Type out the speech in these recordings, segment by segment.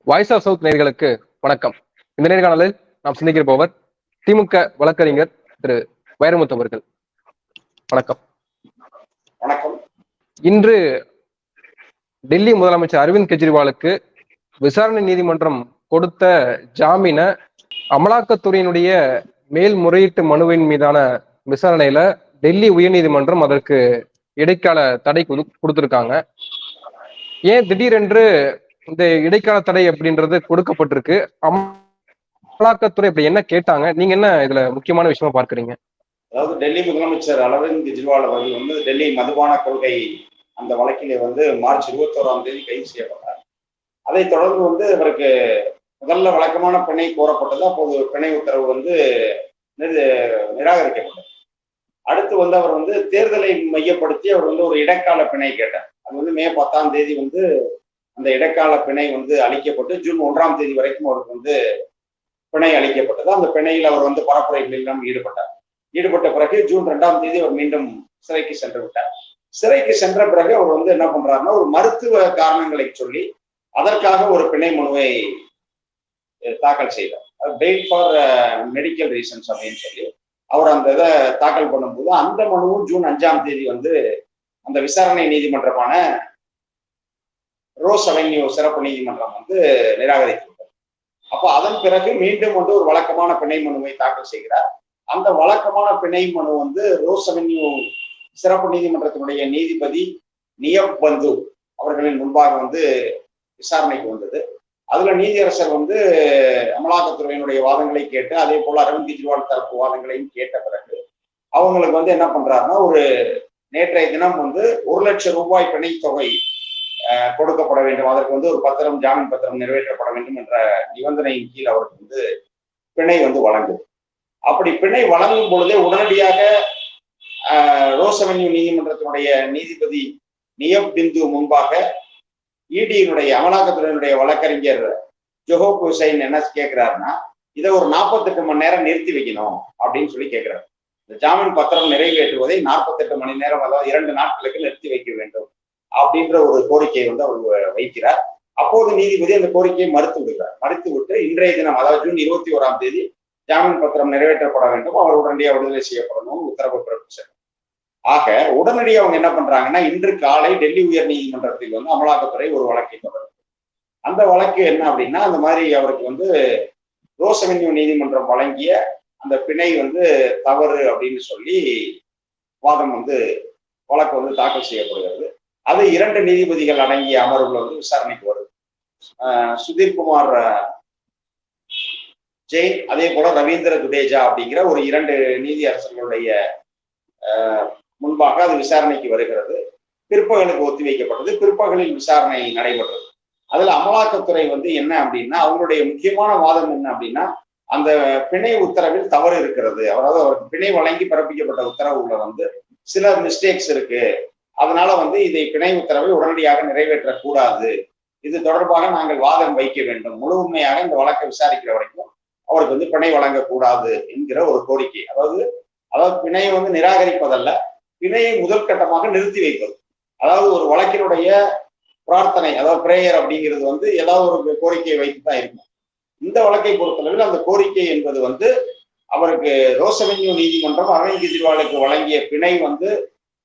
Voice of south நேயர்களுக்கு வணக்கம். இந்த நேர்காணலில் நாம் சிந்திக்கிற திமுக வழக்கறிஞர் திரு வைரமுத்து அவர்கள். வணக்கம். வணக்கம். இன்று டெல்லி முதலமைச்சர் அரவிந்த் கெஜ்ரிவாலுக்கு விசாரணை நீதிமன்றம் கொடுத்த ஜாமீன அமலாக்கத்துறையினுடைய மேல்முறையீட்டு மனுவின் மீதான விசாரணையில டெல்லி உயர்நீதிமன்றம் அதற்கு இடைக்கால தடை கொடுத்திருக்காங்க. ஏன் திடீரென்று இந்த இடைக்கால தடை அப்படின்றது கொடுக்கப்பட்டிருக்கு? அமலாக்கத்துறை இப்படி என்ன கேட்டாங்க? நீங்க என்ன இதுல முக்கியமான விஷயமா பார்க்கறீங்க? அதாவது டெல்லி முதலமைச்சர் அரவிந்த் கெஜ்ரிவால் அவர்கள் டெல்லி மதுபான கொள்கை அந்த வழக்கிலே மார்ச் 21ஆம் தேதி கைது செய்யப்பட்டார். அதைத் தொடர்ந்து அவருக்கு முதல்ல வழக்கமான பிணை கோரப்பட்டது. அப்போது பிணை உத்தரவு நிராகரிக்கப்பட்டது. அடுத்து அவர் தேர்தலை மையப்படுத்தி அவர் ஒரு இடைக்கால பிணை கேட்டார். அது மே 10ஆம் தேதி அந்த இடைக்கால பிணை அளிக்கப்பட்டு ஜூன் 1ஆம் தேதி வரைக்கும் அவருக்கு பிணை அளிக்கப்பட்டது. அந்த பிணையில் அவர் பரப்புரைகளில் ஈடுபட்ட பிறகு ஜூன் 2ஆம் தேதி அவர் மீண்டும் சிறைக்கு சென்று விட்டார். சிறைக்கு சென்ற பிறகு அவர் என்ன பண்றாருன்னா, ஒரு மருத்துவ காரணங்களை சொல்லி அதற்காக ஒரு பிணை மனுவை தாக்கல் செய்தார். பெயில் ஃபார் மெடிக்கல் ரீசன்ஸ் அப்படின்னு சொல்லி அவர் அந்த இதை தாக்கல் பண்ணும்போது அந்த மனுவும் ஜூன் 5ஆம் தேதி அந்த விசாரணை நீதிமன்றமான ரோஸ் அவென்யூ சிறப்பு நீதிமன்றம் நிராகரித்துவிட்டது. அப்போ அதன் பிறகு மீண்டும் ஒரு வழக்கமான பிணை மனுவை தாக்கல் செய்கிறார். அந்த வழக்கமான பிணை மனு ரோஸ் அவென்யூ சிறப்பு நீதிமன்றத்தினுடைய நீதிபதி நியப் பந்து அவர்களின் முன்பாக விசாரணைக்கு வந்தது. அதுல நீதியரசர் அமலாக்கத்துறையினுடைய வாதங்களை கேட்டு அதே போல அரவிந்த் கெஜ்ரிவால் தரப்பு வாதங்களையும் கேட்ட பிறகு அவங்களுக்கு என்ன பண்றாருன்னா, ஒரு நேற்றைய தினம் 1 லட்சம் ரூபாய் பிணை தொகை கொடுக்கப்பட வேண்டும், அதற்கு ஒரு பத்திரம், ஜாமீன் பத்திரம் நிறைவேற்றப்பட வேண்டும் என்ற நிபந்தனையின் கீழ் அவருக்கு பிணை வழங்குது. அப்படி பிணை வழங்கும் பொழுதே உடனடியாக ரோஸ் அவென்யூ நீதிமன்றத்தினுடைய நீதிபதி நியப் பிந்து முன்பாக இடியினுடைய அமலாக்கத்துறையினுடைய வழக்கறிஞர் ஜொஹோப் ஹுசைன் என்ன கேட்கிறாருன்னா, இதை ஒரு 48 மணி நேரம் நிறுத்தி வைக்கணும் அப்படின்னு சொல்லி கேட்கிறாரு. இந்த ஜாமீன் பத்திரம் நிறைவேற்றுவதை 48 மணி நேரம், அதாவது 2 நாட்களுக்கு நிறுத்தி வைக்க வேண்டும் அப்படின்ற ஒரு கோரிக்கையை அவர் வைக்கிறார். அப்போது நீதிபதி அந்த கோரிக்கையை மறுத்து விட்டு இன்றைய தினம், அதாவது ஜூன் 21ஆம் தேதி ஜாமீன் பத்திரம் நிறைவேற்றப்பட வேண்டும், அவர் உடனடியாக விடுதலை செய்யப்படணும் உத்தரவு பிறப்பிச்சார். ஆக உடனடியாக அவங்க என்ன பண்றாங்கன்னா, இன்று காலை டெல்லி உயர் நீதிமன்றத்தில் அமலாக்கத்துறை ஒரு வழக்கை தொடரும். அந்த வழக்கு என்ன அப்படின்னா, அந்த மாதிரி அவருக்கு ரோஸ் அவென்யூ நீதிமன்றம் வழங்கிய அந்த பிணை தவறு அப்படின்னு சொல்லி வாதம் வழக்கு தாக்கல் செய்யப்படுகிறது. அது 2 நீதிபதிகள் அடங்கிய அமர்வுல விசாரணைக்கு வருது. சுதீர் குமார் ஜெயின், அதே போல ரவீந்திர துடேஜா அப்படிங்கிற ஒரு 2 நீதியரசர்களுடைய முன்பாக அது விசாரணைக்கு வருகிறது. பிற்பகலுக்கு ஒத்திவைக்கப்பட்டது. பிற்பகலில் விசாரணை நடைபெற்றது. அதுல அமலாக்கத்துறை என்ன அப்படின்னா, அவங்களுடைய முக்கியமான வாதம் என்ன அப்படின்னா, அந்த பிணை உத்தரவில் தவறு இருக்கிறது, அதாவது அவருக்கு பிணை வழங்கி பிறப்பிக்கப்பட்ட உத்தரவுல சில மிஸ்டேக்ஸ் இருக்கு, அதனால இதை பிணை உத்தரவை உடனடியாக நிறைவேற்றக்கூடாது, இது தொடர்பாக நாங்கள் வாதம் வைக்க வேண்டும், முழுமையாக இந்த வழக்கை விசாரிக்கிற வரைக்கும் அவருக்கு பிணை வழங்கக்கூடாது என்கிற ஒரு கோரிக்கை. அதாவது பிணையை நிராகரிப்பதல்ல, பிணையை முதல் கட்டமாக நிறுத்தி வைப்பது. அதாவது ஒரு வழக்கினுடைய பிரார்த்தனை, அதாவது பிரேயர் அப்படிங்கிறது ஏதாவது ஒரு கோரிக்கையை வைத்து தான் இருக்கும். இந்த வழக்கை பொறுத்தளவில் அந்த கோரிக்கை என்பது அவருக்கு ரோஸ் அவென்யூ நீதிமன்றம் அரவிந்த் கெஜ்ரிவாலுக்கு வழங்கிய பிணை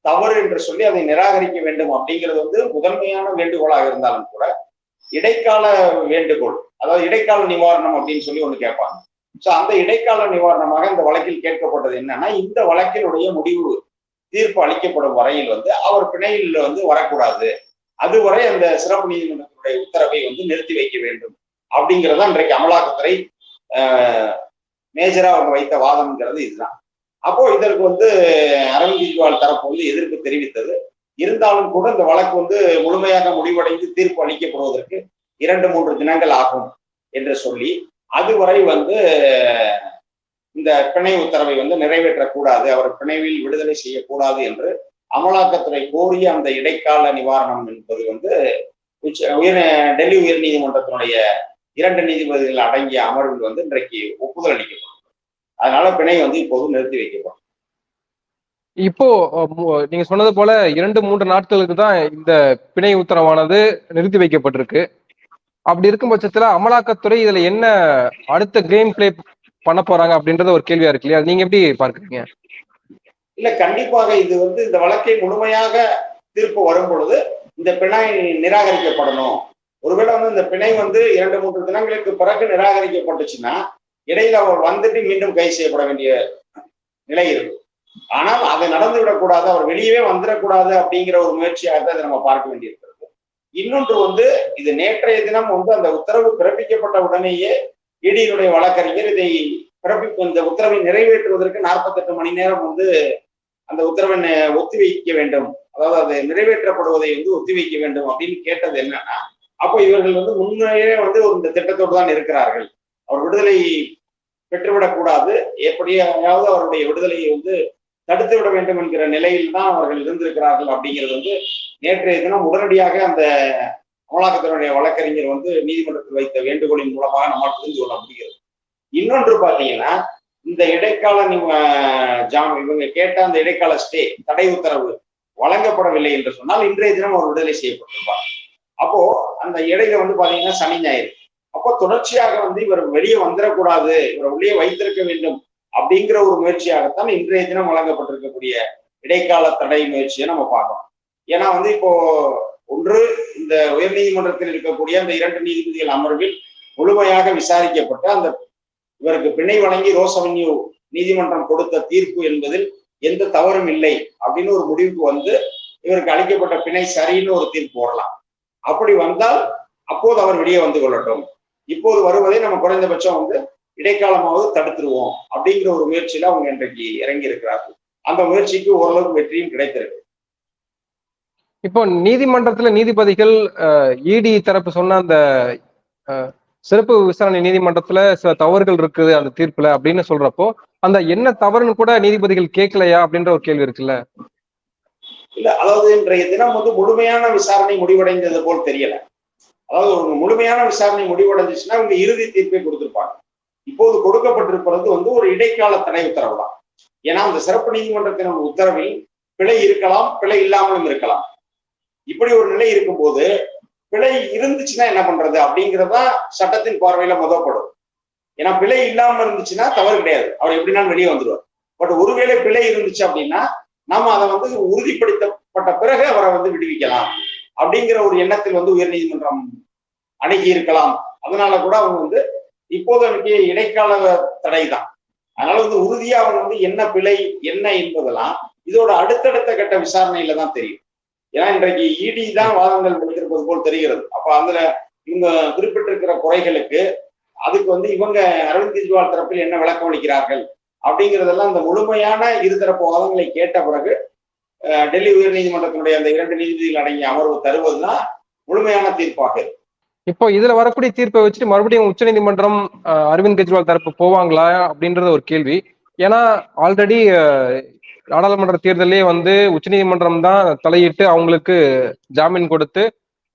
தவறு என்று சொல்லி அதை நிராகரிக்க வேண்டும் அப்படிங்கிறது முதன்மையான வேண்டுகோளாக இருந்தாலும் கூட, இடைக்கால வேண்டுகோள், அதாவது இடைக்கால நிவாரணம் அப்படின்னு சொல்லி ஒண்ணு கேட்பாங்க. சோ அந்த இடைக்கால நிவாரணமாக இந்த வழக்கில் கேட்கப்பட்டது என்னன்னா, இந்த வழக்கினுடைய முடிவு தீர்ப்பு அளிக்கப்படும் வரையில் அவர் பிணையில் வரக்கூடாது, அதுவரை அந்த சிறப்பு நீதிமன்றத்தினுடைய உத்தரவை நிறுத்தி வைக்க வேண்டும் அப்படிங்கிறதா இன்றைக்கு அமலாக்கத்துறை மேஜரா அவங்க வைத்த வாதம்ங்கிறது இதுதான். அப்போ இதற்கு அரவிந்த் கெஜ்ரிவால் தரப்பு எதிர்ப்பு தெரிவித்தது. இருந்தாலும் கூட இந்த வழக்கு முழுமையாக முடிவடைந்து தீர்ப்பு அளிக்கப்படுவதற்கு 2-3 தினங்கள் ஆகும் என்று சொல்லி, அதுவரை இந்த பிணை உத்தரவை நிறைவேற்றக்கூடாது, அவர் பிணைவில் விடுதலை செய்யக்கூடாது என்று அமலாக்கத்துறை கோரிய அந்த இடைக்கால நிவாரணம் என்பது டெல்லி உயர் நீதிமன்றத்தினுடைய 2 நீதிபதிகள் அடங்கிய அமர்வில் இன்றைக்கு ஒப்புதல் அளிக்கப்படும். அதனால பிணை இப்போது நிறுத்தி வைக்கப்படும். இப்போ நீங்க சொன்னது போல 2-3 நாட்களுக்கு தான் இந்த பிணை உத்தரவானது நிறுத்தி வைக்கப்பட்டிருக்கு. அப்படி இருக்கும் பட்சத்துல அமலாக்கத்துறை இதுல என்ன அடுத்த கேம் பிளே பண்ண போறாங்க அப்படின்றது ஒரு கேள்வியா இருக்கு இல்லையா? நீங்க எப்படி பார்க்குறீங்க? இல்ல, கண்டிப்பாக இது வந்து இந்த வழக்கை முழுமையாக தீர்ப்பு வரும் பொழுது இந்த பிணை நிராகரிக்கப்படணும். ஒருவேளை வந்து இந்த பிணை வந்து 2-3 தினங்களுக்கு பிறகு நிராகரிக்கப்பட்டுச்சுன்னா இடையில அவர் வந்துட்டு மீண்டும் கைது செய்யப்பட வேண்டிய நிலை இருக்கு. ஆனால் அதை நடந்து விடக்கூடாது, அவர் வெளியவே வந்துடக்கூடாது அப்படிங்கிற ஒரு முயற்சியாக தான் நம்ம பார்க்க வேண்டியிருக்கிறது. இன்னொன்று வந்து இது நேற்றைய தினம் வந்து அந்த உத்தரவு பிறப்பிக்கப்பட்ட உடனேயே இடியினுடைய வழக்கறிஞர் இதை இந்த உத்தரவை நிறைவேற்றுவதற்கு 48 மணி நேரம் வந்து அந்த உத்தரவை ஒத்திவைக்க வேண்டும், அதாவது அது நிறைவேற்றப்படுவதை வந்து ஒத்திவைக்க வேண்டும் அப்படின்னு கேட்டது என்னன்னா, அப்போ இவர்கள் வந்து முன்னே வந்து இந்த திட்டத்தோடு தான் இருக்கிறார்கள், அவர் விடுதலை பெற்றுவிடக் கூடாது, எப்படியாவது அவருடைய விடுதலையை வந்து தடுத்து விட வேண்டும் என்கிற நிலையில் தான் அவர்கள் இருந்திருக்கிறார்கள் அப்படிங்கிறது வந்து நேற்றைய தினம் உடனடியாக அந்த அமலாக்கத்துறையுடைய வழக்கறிஞர் வந்து நீதிமன்றத்தில் வைத்த வேண்டுகோளின் மூலமாக நம்மால் புரிந்து கொள்ள முடிகிறது. இன்னொன்று பார்த்தீங்கன்னா, இந்த இடைக்கால இவங்க கேட்ட அந்த இடைக்கால ஸ்டே தடை உத்தரவு வழங்கப்படவில்லை என்று சொன்னால் இன்றைய தினம் அவர் விடுதலை செய்யப்பட்டிருப்பார். அப்போ அந்த இடையில வந்து பாத்தீங்கன்னா சனி ஞாயிறு, அப்போ தொடர்ச்சியாக வந்து இவர் வெளியே வந்துடக்கூடாது, இவர் உள்ளே வைத்திருக்க வேண்டும் அப்படிங்கிற ஒரு முயற்சியாகத்தான் இன்றைய தினம் வழங்கப்பட்டிருக்கக்கூடிய இடைக்கால தடை முயற்சியை நம்ம பார்க்கணும். ஏன்னா வந்து இப்போ ஒன்று இந்த உயர் நீதிமன்றத்தில் இருக்கக்கூடிய அந்த 2 நீதிபதிகள் அமர்வில் முழுமையாக விசாரிக்கப்பட்டு அந்த இவருக்கு பிணை வழங்கி ரோஸ் அவென்யூ நீதிமன்றம் கொடுத்த தீர்ப்பு என்பதில் எந்த தவறும் இல்லை அப்படின்னு ஒரு முடிவுக்கு வந்து இவருக்கு அளிக்கப்பட்ட பிணை சரின்னு ஒரு தீர்ப்பு போடலாம். அப்படி வந்தால் அப்போது அவர் வெளியே வந்து கொள்ளட்டும், இப்போது வருவதை நம்ம குறைந்தபட்சம் வந்து இடைக்காலமாவது தடுத்துருவோம் அப்படிங்கிற ஒரு முயற்சியில அவங்க இன்றைக்கு இறங்கி இருக்கிறார்கள். அந்த முயற்சிக்கு ஓரளவுக்கு வெற்றியும் கிடைத்திருக்கு. இப்போ நீதிமன்றத்துல நீதிபதிகள் இடி தரப்பு சொன்ன அந்த சிறப்பு விசாரணை நீதிமன்றத்துல சில தவறுகள் இருக்குது அந்த தீர்ப்புல அப்படின்னு சொல்றப்போ அந்த என்ன தவறுன்னு கூட நீதிபதிகள் கேட்கலையா அப்படின்ற ஒரு கேள்வி இருக்குல்ல? இல்ல, அதாவது இன்றைய தினம் வந்து முழுமையான விசாரணை முடிவடைந்தது போல் தெரியல. அதாவது ஒரு முழுமையான விசாரணை முடிவடைஞ்சிச்சுன்னா இவங்க இறுதி தீர்ப்பை கொடுத்திருப்பாங்க. இப்போது கொடுக்கப்பட்டிருப்பது வந்து ஒரு இடைக்கால தடை உத்தரவு தான். ஏன்னா அந்த சிறப்பு நீதிமன்றத்தின் உத்தரவில் பிழை இருக்கலாம், பிழை இல்லாமலும் இருக்கலாம். இப்படி ஒரு நிலை இருக்கும்போது பிழை இருந்துச்சுன்னா என்ன பண்றது அப்படிங்கிறதா சட்டத்தின் பார்வையில முதப்படும். ஏன்னா பிழை இல்லாம இருந்துச்சுன்னா தவறு கிடையாது, அவர் எப்படினாலும் வெளியே வந்துடுவார். பட் ஒருவேளை பிழை இருந்துச்சு அப்படின்னா நாம அதை வந்து உறுதிப்படுத்தப்பட்ட பிறகு அவரை வந்து விடுவிக்கலாம் அப்படிங்கிற ஒரு எண்ணத்தில் வந்து உயர்நீதிமன்றம் அணுகி இருக்கலாம். அதனால கூட அவங்க வந்து இப்போதைக்கு இடைக்கால தடை தான். அதனால வந்து உறுதியா அவங்க வந்து என்ன பிழை என்ன என்பதெல்லாம் இதோட அடுத்தடுத்த கட்ட விசாரணையில தான் தெரியும். ஏன்னா இன்றைக்கு இடி தான் வாதங்கள் வைத்திருப்பது போல் தெரிகிறது. அப்ப அதுல இவங்க குறிப்பிட்டிருக்கிற குறைகளுக்கு அதுக்கு வந்து இவங்க அரவிந்த் கெஜ்ரிவால் தரப்பில் என்ன விளக்கம் அளிக்கிறார்கள் அப்படிங்கிறதெல்லாம் இந்த முழுமையான இருதரப்பு வாதங்களை கேட்ட பிறகு டெல்லி உயர் நீதிமன்றத்தினுடைய அந்த 2 நீதிபதிகள் அடங்கிய அமர்வு தருவதுதான் முழுமையான தீர்ப்பாக இருக்கு. இப்போ இதுல வரக்கூடிய தீர்ப்பை வச்சுட்டு மறுபடியும் உச்ச நீதிமன்றம் அரவிந்த் கெஜ்ரிவால் தரப்பு போவாங்களா அப்படின்றது ஒரு கேள்வி. ஏன்னா ஆல்ரெடி நாடாளுமன்ற தேர்தலே வந்து உச்ச நீதிமன்றம் தான் தலையிட்டு அவங்களுக்கு ஜாமீன் கொடுத்து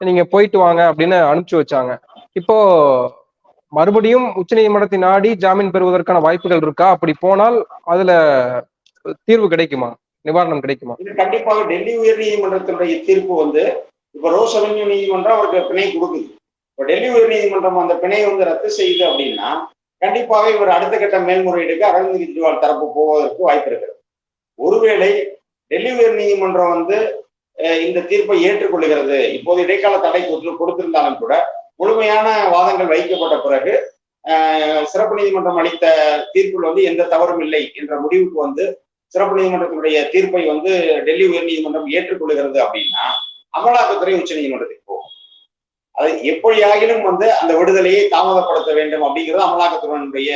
நீங்க போயிட்டு வாங்க அப்படின்னு அனுப்பிச்சு வச்சாங்க. இப்போ மறுபடியும் உச்ச நீதிமன்றத்தை நாடி ஜாமீன் பெறுவதற்கான வாய்ப்புகள் இருக்கா? அப்படி போனால் அதுல தீர்வு கிடைக்குமா, நிவாரணம் கிடைக்குமா? இது கண்டிப்பாக டெல்லி உயர் நீதிமன்றத்தினுடைய தீர்ப்பு வந்து இப்ப ரோஸ் அவென்யூ நீதிமன்றம் அவருக்கு பிணை கொடுக்குது. இப்ப டெல்லி உயர் நீதிமன்றம் அந்த பிணையை வந்து ரத்து செய்யுது அப்படின்னா கண்டிப்பாக இவர் அடுத்த கட்ட மேல்முறையீடுக்கு அரவிந்த் கெஜ்ரிவால் தரப்பு போவதற்கு வாய்ப்பு இருக்கிறது. ஒருவேளை டெல்லி உயர் நீதிமன்றம் வந்து இந்த தீர்ப்பை ஏற்றுக்கொள்கிறது, இப்போது இடைக்கால தடை கொடுத்திருந்தாலும் கூட முழுமையான வாதங்கள் வைக்கப்பட்ட பிறகு சிறப்பு நீதிமன்றம் அளித்த தீர்ப்பில் வந்து எந்த தவறும் இல்லை என்ற முடிவுக்கு வந்து சிறப்பு நீதிமன்றத்தினுடைய தீர்ப்பை வந்து டெல்லி உயர் நீதிமன்றம் ஏற்றுக்கொள்கிறது அப்படின்னா அமலாக்கத்துறை உச்ச நீதிமன்றத்துக்கு போகும். அது எப்படியாகிலும் வந்து அந்த விடுதலையை தாமதப்படுத்த வேண்டும் அப்படிங்கிறது அமலாக்கத்துறையினுடைய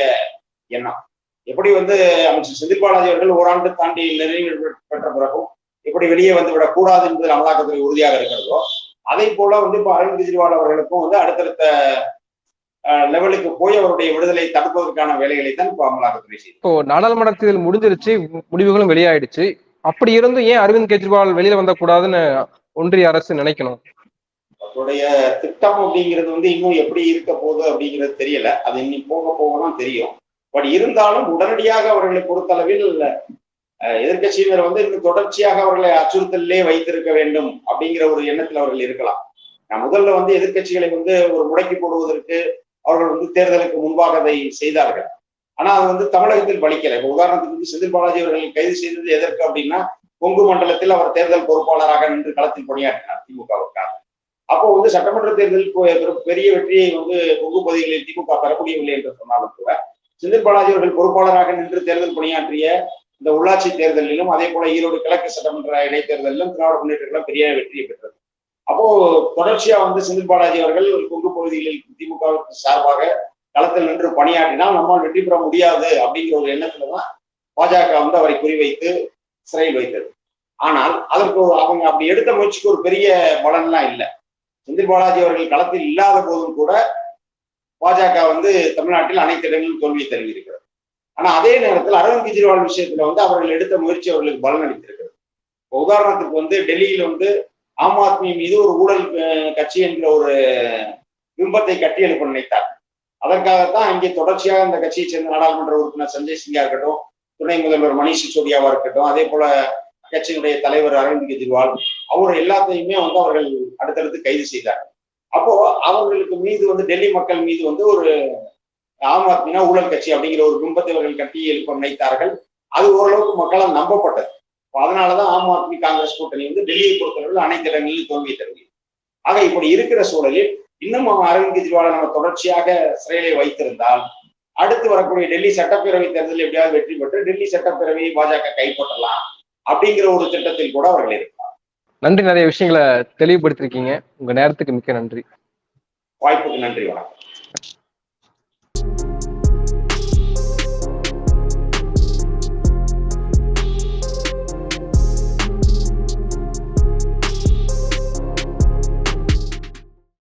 எண்ணம். எப்படி வந்து அமைச்சர் செந்தில் பாலாஜி அவர்கள் ஓராண்டு தாண்டி நிறைவு பெற்ற பிறகும் எப்படி வெளியே வந்து விடக்கூடாது என்பதில் அமலாக்கத்துறை உறுதியாக இருக்கிறதோ அதே போல வந்து இப்போ அரவிந்த் கெஜ்ரிவால் அவர்களுக்கும் வந்து அடுத்தடுத்த லெவலுக்கு போய் அவருடைய விடுதலை தடுப்பதற்கான வேலைகளை தான் இப்போ அமலாக்கத்துறை செய்யும். இப்போ நாடாளுமன்ற தேர்தல் முடிஞ்சிருச்சு, முடிவுகளும் வெளியாயிடுச்சு. அப்படி இருந்து ஏன் அரவிந்த் கெஜ்ரிவால் வெளியில வந்தக்கூடாதுன்னு ஒன்றிய அரசு நினைக்கணும்? அவருடைய திட்டம் அப்படிங்கிறது வந்து இன்னும் எப்படி இருக்க போகுது அப்படிங்கிறது தெரியல, அது இன்னும் போக போகதான் தெரியும். பட் இருந்தாலும் உடனடியாக அவர்களை பொறுத்தளவில் எதிர்கட்சியினர் வந்து இன்னும் தொடர்ச்சியாக அவர்களை அச்சுறுத்தலே வைத்திருக்க வேண்டும் அப்படிங்கிற ஒரு எண்ணத்தில் அவர்கள் இருக்கலாம். நான் முதல்ல வந்து எதிர்க்கட்சிகளை வந்து ஒரு முடக்கி போடுவதற்கு அவர்கள் வந்து தேர்தலுக்கு முன்பாக அதை செய்தார்கள். ஆனா அது வந்து தமிழகத்தில் பலிக்கல. இப்ப உதாரணத்துக்கு வந்து செந்தில் பாலாஜி அவர்கள் கைது செய்தது எதற்கு அப்படின்னா, கொங்கு மண்டலத்தில் அவர் தேர்தல் பொறுப்பாளராக நின்று களத்தில் பணியாற்றினார் திமுகவுக்காக. அப்போ வந்து சட்டமன்ற தேர்தலில் பெரிய வெற்றியை வந்து கொங்கு பகுதிகளில் திமுக பெற முடியவில்லை என்று சொன்னாலும் கூட, செந்தில் பாலாஜி அவர்கள் பொறுப்பாளராக நின்று தேர்தல் பணியாற்றிய இந்த உள்ளாட்சி தேர்தலிலும், அதே போல ஈரோடு கிழக்கு சட்டமன்ற இடைத்தேர்தலிலும் திராவிட முன்னேற்ற கழகம் பெரிய வெற்றியை பெற்றது. அப்போ தொடர்ச்சியா வந்து செந்தில் பாலாஜி அவர்கள் கொங்கு பகுதிகளில் திமுகவுக்கு சார்பாக களத்தில் நின்று பணியாற்றினால் நம்மால் வெற்றி பெற முடியாது அப்படிங்கிற ஒரு எண்ணத்துலதான் பாஜக வந்து அவரை குறிவைத்து சிறையில் வைத்தது. ஆனால் அதற்கு அவங்க அப்படி எடுத்த முயற்சிக்கு ஒரு பெரிய பலன்லாம் இல்லை. செந்தில் பாலாஜி அவர்கள் களத்தில் இல்லாத போதும் கூட பாஜக வந்து தமிழ்நாட்டில் அனைத்து இடங்களிலும் தோல்வியை தருவியிருக்கிறது. ஆனா அதே நேரத்தில் அரவிந்த் கெஜ்ரிவால் விஷயத்துல வந்து அவர்கள் எடுத்த முயற்சி அவர்களுக்கு பலன் அளித்திருக்கிறது. உதாரணத்துக்கு வந்து டெல்லியில் வந்து ஆம் ஆத்மி மீது ஒரு ஊழல் கட்சி என்கிற ஒரு பிம்பத்தை கட்டியெழுப்ப நினைத்தார். அதற்காகத்தான் இங்கே தொடர்ச்சியாக இந்த கட்சியை சேர்ந்த நாடாளுமன்ற உறுப்பினர் சஞ்சய் சிங்கா இருக்கட்டும், துணை முதல்வர் மணிஷ் சிசோடியாவா இருக்கட்டும், அதே போல கட்சியினுடைய தலைவர் அரவிந்த் கெஜ்ரிவால், அவர் எல்லாத்தையுமே வந்து அவர்கள் அடுத்தடுத்து கைது செய்தார்கள். அப்போ அவர்களுக்கு மீது வந்து டெல்லி மக்கள் மீது வந்து ஒரு ஆம் ஆத்மினா ஊழல் கட்சி அப்படிங்கிற ஒரு பிம்பத்தை அவர்கள் கட்டி எழுப்ப நினைத்தார்கள். அது ஓரளவுக்கு மக்களால் நம்பப்பட்டது. அதனாலதான் ஆம் ஆத்மி காங்கிரஸ் கூட்டணி வந்து டெல்லியை பொறுத்தவரையில் அனைத்து இடங்களிலும் தோல்வியை தருகிறது. ஆக இப்படி இருக்கிற சூழலில் இன்னும் அரவிந்த் கெஜ்ரிவாலை நம்ம தொடர்ச்சியாக சிறையிலே வைத்திருந்தால் அடுத்து வரக்கூடிய டெல்லி சட்டப்பேரவை தேர்தலில் எப்படியாவது வெற்றி பெற்று டெல்லி சட்டப்பேரவையை பாஜக கைப்பற்றலாம் அப்படிங்கிற ஒரு திட்டத்தில் கூட அவர்கள் இருக்கலாம். நன்றி. நிறைய விஷயங்களை தெளிவுபடுத்திருக்கீங்க. உங்க நேரத்துக்கு மிக்க நன்றி. வாய்ப்புக்கு நன்றி. வணக்கம்.